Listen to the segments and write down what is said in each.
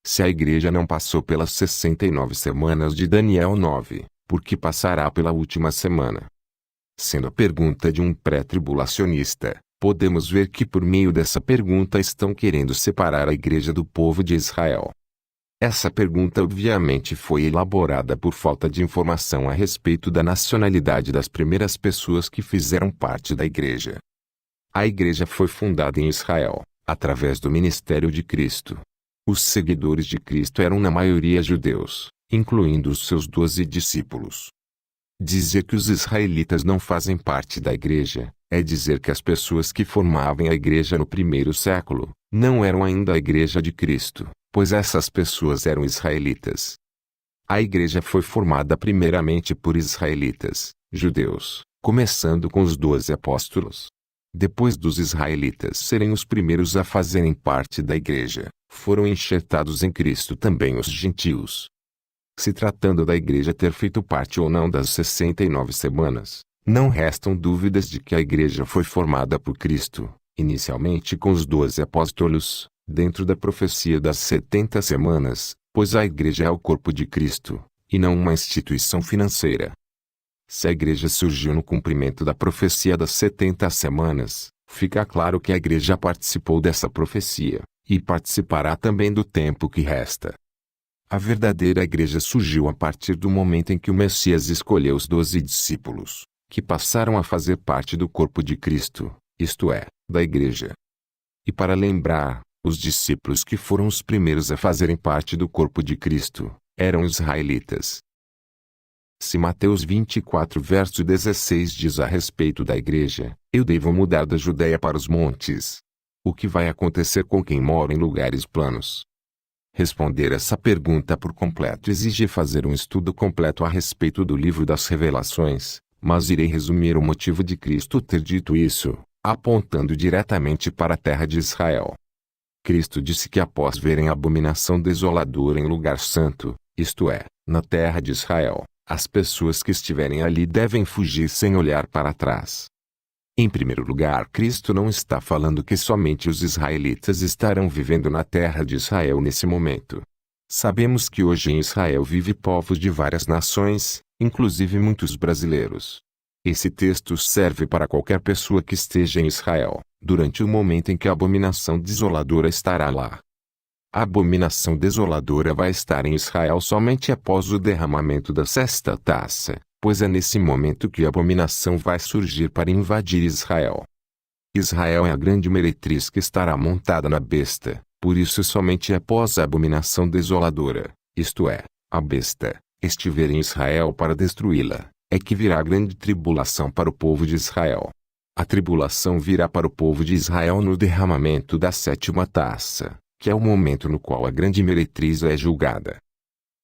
Se a igreja não passou pelas 69 semanas de Daniel 9, por que passará pela última semana? Sendo a pergunta de um pré-tribulacionista, podemos ver que por meio dessa pergunta estão querendo separar a igreja do povo de Israel. Essa pergunta obviamente foi elaborada por falta de informação a respeito da nacionalidade das primeiras pessoas que fizeram parte da igreja. A igreja foi fundada em Israel, através do ministério de Cristo. Os seguidores de Cristo eram na maioria judeus, incluindo os seus 12 discípulos. Dizer que os israelitas não fazem parte da igreja, é dizer que as pessoas que formavam a igreja no primeiro século, não eram ainda a igreja de Cristo, pois essas pessoas eram israelitas. A igreja foi formada primeiramente por israelitas, judeus, começando com os 12 apóstolos. Depois dos israelitas serem os primeiros a fazerem parte da igreja, foram enxertados em Cristo também os gentios. Se tratando da igreja ter feito parte ou não das 69 semanas, não restam dúvidas de que a igreja foi formada por Cristo, inicialmente com os 12 apóstolos, dentro da profecia das 70 semanas, pois a igreja é o corpo de Cristo, e não uma instituição financeira. Se a igreja surgiu no cumprimento da profecia das 70 semanas, fica claro que a igreja participou dessa profecia, e participará também do tempo que resta. A verdadeira igreja surgiu a partir do momento em que o Messias escolheu os 12 discípulos, que passaram a fazer parte do corpo de Cristo, isto é, da igreja. E para lembrar, os discípulos que foram os primeiros a fazerem parte do corpo de Cristo, eram israelitas. Se Mateus 24 verso 16 diz a respeito da igreja, eu devo mudar da Judéia para os montes. O que vai acontecer com quem mora em lugares planos? Responder essa pergunta por completo exige fazer um estudo completo a respeito do livro das Revelações, mas irei resumir o motivo de Cristo ter dito isso, apontando diretamente para a terra de Israel. Cristo disse que após verem a abominação desoladora em lugar santo, isto é, na terra de Israel, as pessoas que estiverem ali devem fugir sem olhar para trás. Em primeiro lugar, Cristo não está falando que somente os israelitas estarão vivendo na terra de Israel nesse momento. Sabemos que hoje em Israel vive povos de várias nações, inclusive muitos brasileiros. Esse texto serve para qualquer pessoa que esteja em Israel, durante o momento em que a abominação desoladora estará lá. A abominação desoladora vai estar em Israel somente após o derramamento da sexta taça, pois é nesse momento que a abominação vai surgir para invadir Israel. Israel é a grande meretriz que estará montada na besta, por isso somente após a abominação desoladora, isto é, a besta, estiver em Israel para destruí-la, é que virá a grande tribulação para o povo de Israel. A tribulação virá para o povo de Israel no derramamento da sétima taça, que é o momento no qual a grande meretriz é julgada.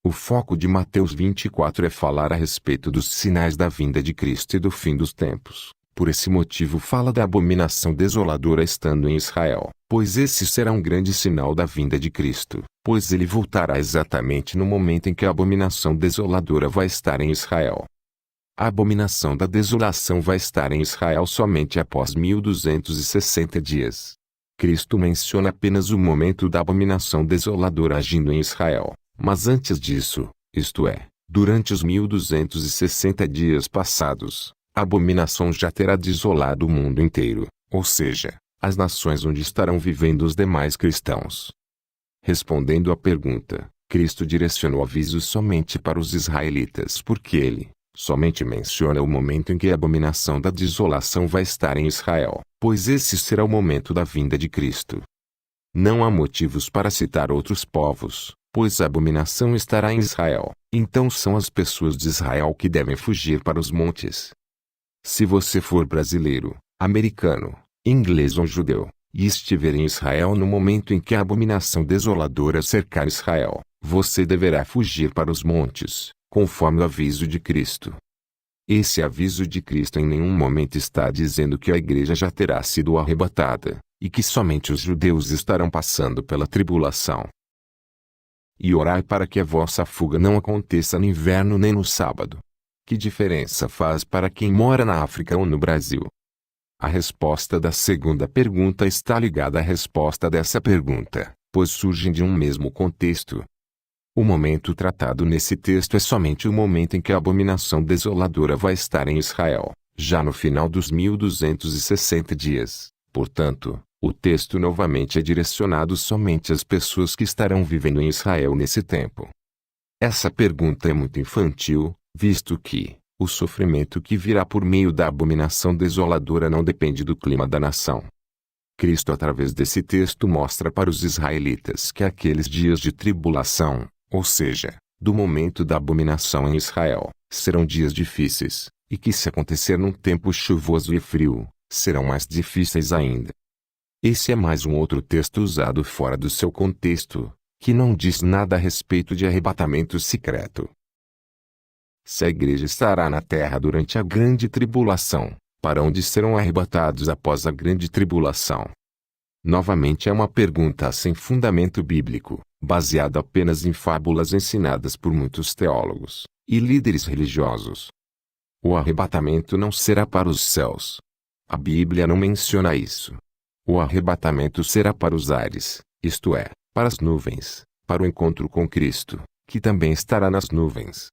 O foco de Mateus 24 é falar a respeito dos sinais da vinda de Cristo e do fim dos tempos. Por esse motivo fala da abominação desoladora estando em Israel, pois esse será um grande sinal da vinda de Cristo, pois ele voltará exatamente no momento em que a abominação desoladora vai estar em Israel. A abominação da desolação vai estar em Israel somente após 1260 dias. Cristo menciona apenas o momento da abominação desoladora agindo em Israel. Mas antes disso, isto é, durante os 1260 dias passados, a abominação já terá desolado o mundo inteiro, ou seja, as nações onde estarão vivendo os demais cristãos. Respondendo à pergunta, Cristo direcionou avisos somente para os israelitas porque ele somente menciona o momento em que a abominação da desolação vai estar em Israel, pois esse será o momento da vinda de Cristo. Não há motivos para citar outros povos, pois a abominação estará em Israel, então são as pessoas de Israel que devem fugir para os montes. Se você for brasileiro, americano, inglês ou judeu, e estiver em Israel no momento em que a abominação desoladora cercar Israel, você deverá fugir para os montes, conforme o aviso de Cristo. Esse aviso de Cristo em nenhum momento está dizendo que a igreja já terá sido arrebatada, e que somente os judeus estarão passando pela tribulação. E orai para que a vossa fuga não aconteça no inverno nem no sábado. Que diferença faz para quem mora na África ou no Brasil? A resposta da segunda pergunta está ligada à resposta dessa pergunta. pois surgem de um mesmo contexto. O momento tratado nesse texto é somente o momento em que a abominação desoladora vai estar em Israel, já no final dos 1260 dias. Portanto, o texto novamente é direcionado somente às pessoas que estarão vivendo em Israel nesse tempo. Essa pergunta é muito infantil, visto que o sofrimento que virá por meio da abominação desoladora não depende do clima da nação. Cristo, através desse texto, mostra para os israelitas que aqueles dias de tribulação, ou seja, do momento da abominação em Israel, serão dias difíceis, e que se acontecer num tempo chuvoso e frio, serão mais difíceis ainda. Esse é mais um outro texto usado fora do seu contexto, que não diz nada a respeito de arrebatamento secreto. Se a igreja estará na terra durante a grande tribulação, para onde serão arrebatados após a grande tribulação? Novamente é uma pergunta sem fundamento bíblico, baseada apenas em fábulas ensinadas por muitos teólogos e líderes religiosos. O arrebatamento não será para os céus. A Bíblia não menciona isso. O arrebatamento será para os ares, isto é, para as nuvens, para o encontro com Cristo, que também estará nas nuvens.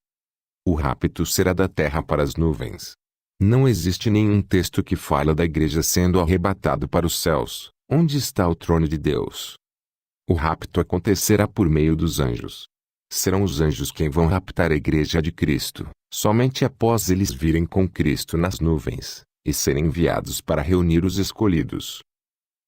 O rapto será da terra para as nuvens. Não existe nenhum texto que fala da igreja sendo arrebatado para os céus, onde está o trono de Deus. O rapto acontecerá por meio dos anjos. Serão os anjos quem vão raptar a igreja de Cristo, somente após eles virem com Cristo nas nuvens, e serem enviados para reunir os escolhidos.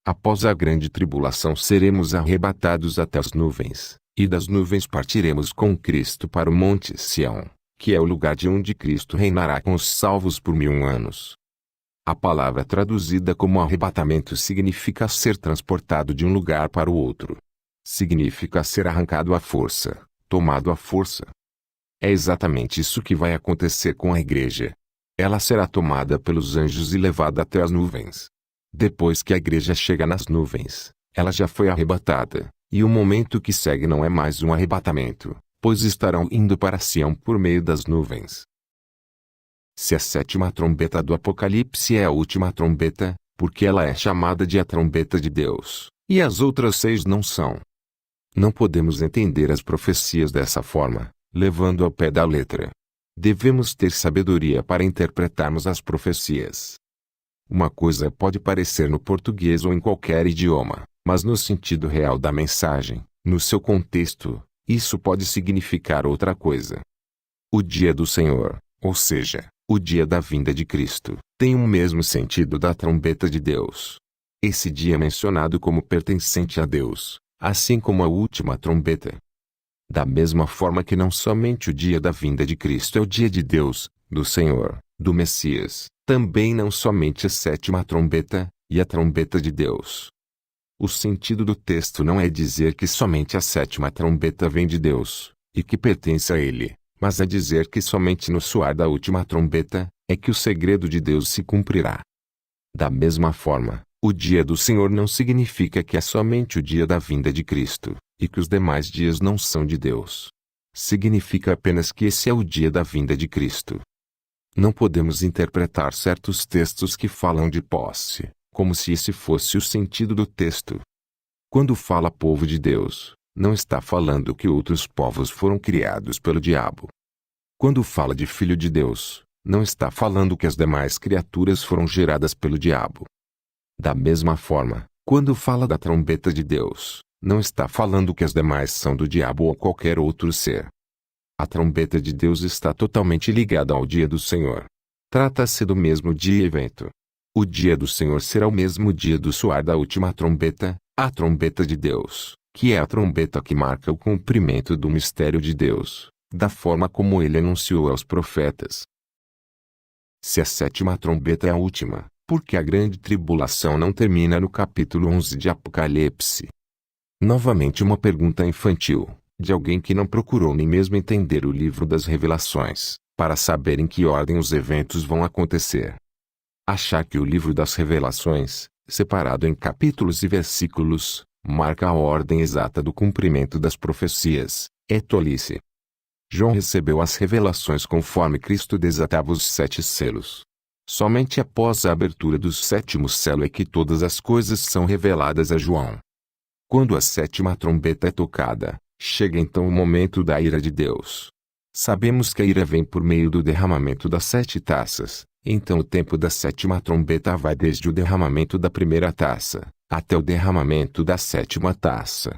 Após a grande tribulação seremos arrebatados até as nuvens, e das nuvens partiremos com Cristo para o Monte Sião, que é o lugar de onde Cristo reinará com os salvos por 1000 anos. A palavra traduzida como arrebatamento significa ser transportado de um lugar para o outro. Significa ser arrancado à força, tomado à força. É exatamente isso que vai acontecer com a igreja. Ela será tomada pelos anjos e levada até as nuvens. Depois que a igreja chega nas nuvens, ela já foi arrebatada, e o momento que segue não é mais um arrebatamento, pois estarão indo para Sião por meio das nuvens. Se a sétima trombeta do Apocalipse é a última trombeta, porque ela é chamada de a trombeta de Deus, e as outras 6 não são. Não podemos entender as profecias dessa forma, levando ao pé da letra. Devemos ter sabedoria para interpretarmos as profecias. Uma coisa pode parecer no português ou em qualquer idioma, mas no sentido real da mensagem, no seu contexto, isso pode significar outra coisa. O dia do Senhor, ou seja, o dia da vinda de Cristo, tem o mesmo sentido da trombeta de Deus. Esse dia é mencionado como pertencente a Deus, assim como a última trombeta. Da mesma forma que não somente o dia da vinda de Cristo é o dia de Deus, do Senhor, do Messias, também não somente a sétima trombeta, e a trombeta de Deus. O sentido do texto não é dizer que somente a sétima trombeta vem de Deus, e que pertence a Ele, mas é dizer que somente no soar da última trombeta, é que o segredo de Deus se cumprirá. Da mesma forma, o dia do Senhor não significa que é somente o dia da vinda de Cristo, e que os demais dias não são de Deus. Significa apenas que esse é o dia da vinda de Cristo. Não podemos interpretar certos textos que falam de posse, como se esse fosse o sentido do texto. Quando fala povo de Deus, não está falando que outros povos foram criados pelo diabo. Quando fala de filho de Deus, não está falando que as demais criaturas foram geradas pelo diabo. Da mesma forma, quando fala da trombeta de Deus, não está falando que as demais são do diabo ou qualquer outro ser. A trombeta de Deus está totalmente ligada ao dia do Senhor. Trata-se do mesmo dia e evento. O dia do Senhor será o mesmo dia do soar da última trombeta, a trombeta de Deus, que é a trombeta que marca o cumprimento do mistério de Deus, da forma como ele anunciou aos profetas. Se a sétima trombeta é a última, por que a grande tribulação não termina no capítulo 11 de Apocalipse? Novamente uma pergunta infantil, de alguém que não procurou nem mesmo entender o livro das Revelações, para saber em que ordem os eventos vão acontecer. Achar que o livro das Revelações, separado em capítulos e versículos, marca a ordem exata do cumprimento das profecias, é tolice. João recebeu as revelações conforme Cristo desatava os 7 selos. Somente após a abertura do 7º selo é que todas as coisas são reveladas a João. Quando a sétima trombeta é tocada, chega então o momento da ira de Deus. Sabemos que a ira vem por meio do derramamento das 7 taças, então o tempo da sétima trombeta vai desde o derramamento da primeira taça, até o derramamento da sétima taça.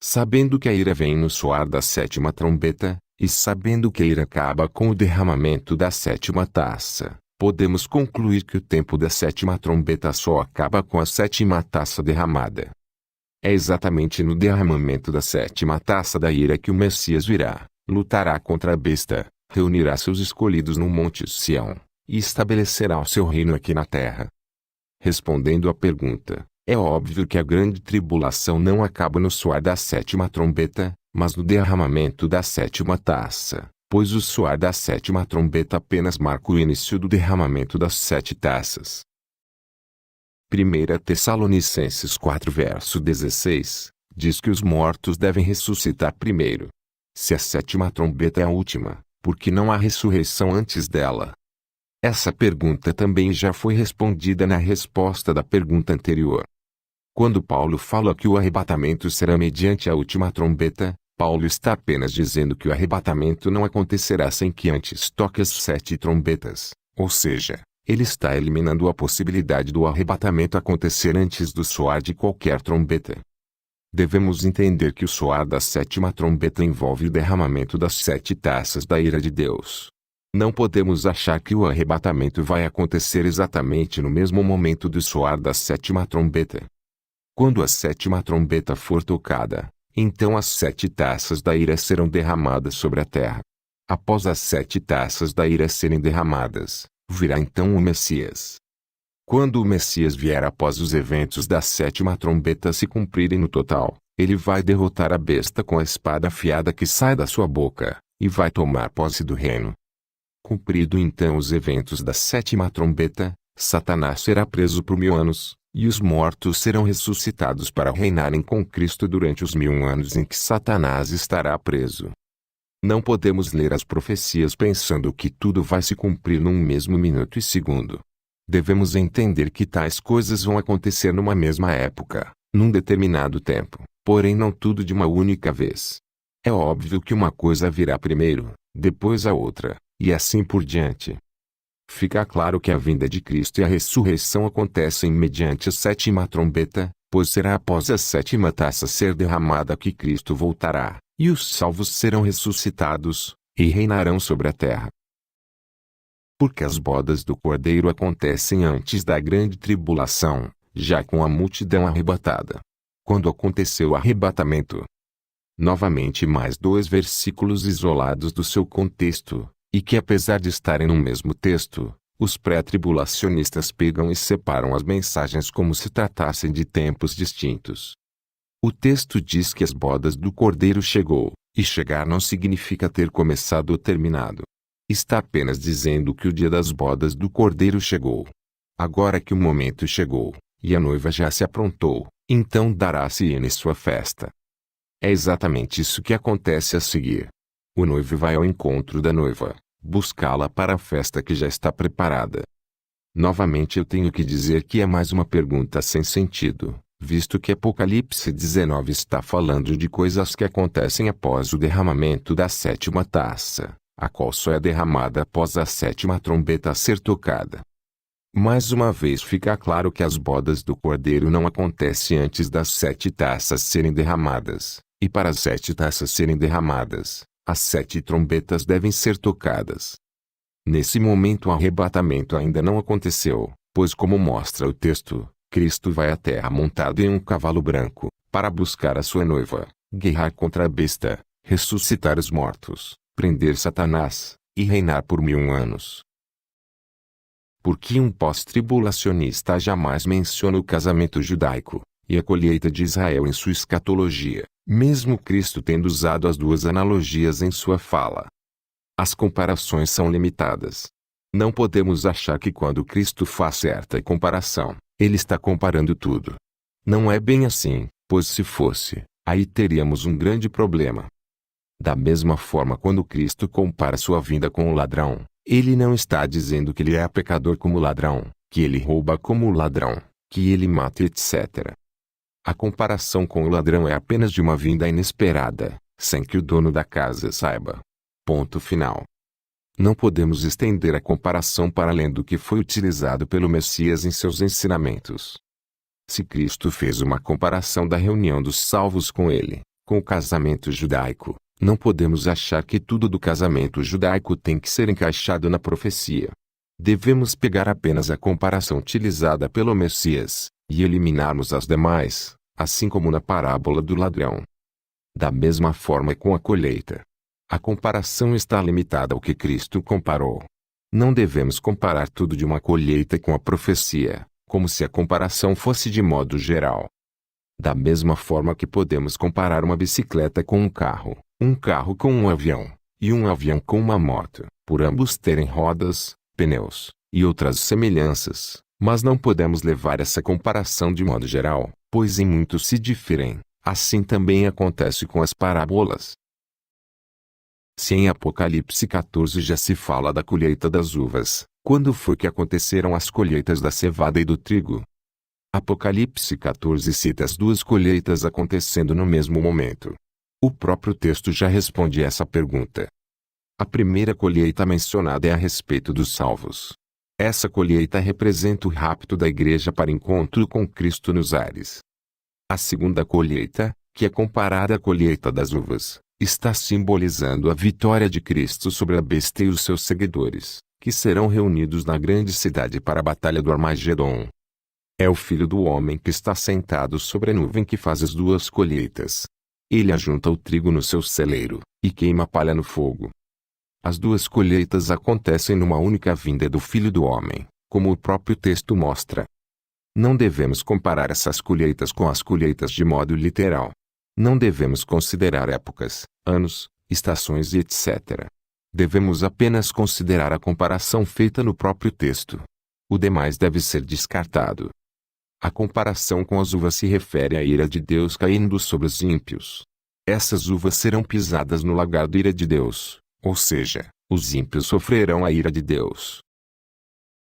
Sabendo que a ira vem no soar da sétima trombeta, e sabendo que a ira acaba com o derramamento da sétima taça, podemos concluir que o tempo da sétima trombeta só acaba com a sétima taça derramada. É exatamente no derramamento da sétima taça da ira que o Messias virá, lutará contra a besta, reunirá seus escolhidos no Monte Sião, e estabelecerá o seu reino aqui na terra. Respondendo à pergunta, é óbvio que a grande tribulação não acaba no soar da sétima trombeta, mas no derramamento da sétima taça, pois o soar da sétima trombeta apenas marca o início do derramamento das 7 taças. 1 Tessalonicenses 4 verso 16, diz que os mortos devem ressuscitar primeiro. Se a sétima trombeta é a última, por que não há ressurreição antes dela? Essa pergunta também já foi respondida na resposta da pergunta anterior. Quando Paulo fala que o arrebatamento será mediante a última trombeta, Paulo está apenas dizendo que o arrebatamento não acontecerá sem que antes toque as 7 trombetas, ou seja, ele está eliminando a possibilidade do arrebatamento acontecer antes do soar de qualquer trombeta. Devemos entender que o soar da sétima trombeta envolve o derramamento das 7 taças da ira de Deus. Não podemos achar que o arrebatamento vai acontecer exatamente no mesmo momento do soar da sétima trombeta. Quando a sétima trombeta for tocada, então as 7 taças da ira serão derramadas sobre a terra. Após as 7 taças da ira serem derramadas, virá então o Messias. Quando o Messias vier após os eventos da sétima trombeta se cumprirem no total, ele vai derrotar a besta com a espada afiada que sai da sua boca, e vai tomar posse do reino. Cumprido então os eventos da sétima trombeta, Satanás será preso por 1000 anos, e os mortos serão ressuscitados para reinarem com Cristo durante os 1000 anos em que Satanás estará preso. Não podemos ler as profecias pensando que tudo vai se cumprir num mesmo minuto e segundo. Devemos entender que tais coisas vão acontecer numa mesma época, num determinado tempo, porém não tudo de uma única vez. É óbvio que uma coisa virá primeiro, depois a outra, e assim por diante. Fica claro que a vinda de Cristo e a ressurreição acontecem mediante a sétima trombeta, pois será após a sétima taça ser derramada que Cristo voltará, e os salvos serão ressuscitados, e reinarão sobre a terra. Porque as bodas do Cordeiro acontecem antes da grande tribulação, já com a multidão arrebatada. Quando aconteceu o arrebatamento? Novamente mais 2 versículos isolados do seu contexto, e que apesar de estarem no mesmo texto, os pré-tribulacionistas pegam e separam as mensagens como se tratassem de tempos distintos. O texto diz que as bodas do Cordeiro chegou, e chegar não significa ter começado ou terminado. Está apenas dizendo que o dia das bodas do Cordeiro chegou. Agora que o momento chegou, e a noiva já se aprontou, então dará-se início à festa. É exatamente isso que acontece a seguir. O noivo vai ao encontro da noiva, buscá-la para a festa que já está preparada. Novamente eu tenho que dizer que é mais uma pergunta sem sentido, visto que Apocalipse 19 está falando de coisas que acontecem após o derramamento da sétima taça, a qual só é derramada após a sétima trombeta ser tocada. Mais uma vez fica claro que as bodas do Cordeiro não acontecem antes das 7 taças serem derramadas, e para as 7 taças serem derramadas, as 7 trombetas devem ser tocadas. Nesse momento o arrebatamento ainda não aconteceu, pois como mostra o texto, Cristo vai à terra montado em um cavalo branco, para buscar a sua noiva, guerrear contra a besta, ressuscitar os mortos, prender Satanás, e reinar por 1000 anos. Porque um pós-tribulacionista jamais menciona o casamento judaico, e a colheita de Israel em sua escatologia, mesmo Cristo tendo usado as 2 analogias em sua fala. As comparações são limitadas. Não podemos achar que quando Cristo faz certa comparação, ele está comparando tudo. Não é bem assim, pois se fosse, aí teríamos um grande problema. Da mesma forma quando Cristo compara sua vinda com o ladrão, ele não está dizendo que ele é pecador como ladrão, que ele rouba como ladrão, que ele mata etc. A comparação com o ladrão é apenas de uma vinda inesperada, sem que o dono da casa saiba. Ponto final. Não podemos estender a comparação para além do que foi utilizado pelo Messias em seus ensinamentos. Se Cristo fez uma comparação da reunião dos salvos com ele, com o casamento judaico, não podemos achar que tudo do casamento judaico tem que ser encaixado na profecia. Devemos pegar apenas a comparação utilizada pelo Messias, e eliminarmos as demais, assim como na parábola do ladrão. Da mesma forma com a colheita. A comparação está limitada ao que Cristo comparou. Não devemos comparar tudo de uma colheita com a profecia, como se a comparação fosse de modo geral. Da mesma forma que podemos comparar uma bicicleta com um carro com um avião, e um avião com uma moto, por ambos terem rodas, pneus, e outras semelhanças, mas não podemos levar essa comparação de modo geral, pois em muito se diferem. Assim também acontece com as parábolas. Se em Apocalipse 14 já se fala da colheita das uvas, quando foi que aconteceram as colheitas da cevada e do trigo? Apocalipse 14 cita as duas colheitas acontecendo no mesmo momento. O próprio texto já responde essa pergunta. A primeira colheita mencionada é a respeito dos salvos. Essa colheita representa o rapto da igreja para encontro com Cristo nos ares. A segunda colheita, que é comparada à colheita das uvas, está simbolizando a vitória de Cristo sobre a besta e os seus seguidores, que serão reunidos na grande cidade para a batalha do Armagedon. É o Filho do Homem que está sentado sobre a nuvem que faz as duas colheitas. Ele ajunta o trigo no seu celeiro, e queima a palha no fogo. As duas colheitas acontecem numa única vinda do Filho do Homem, como o próprio texto mostra. Não devemos comparar essas colheitas com as colheitas de modo literal. Não devemos considerar épocas, anos, estações e etc. Devemos apenas considerar a comparação feita no próprio texto. O demais deve ser descartado. A comparação com as uvas se refere à ira de Deus caindo sobre os ímpios. Essas uvas serão pisadas no lagar da ira de Deus, ou seja, os ímpios sofrerão a ira de Deus.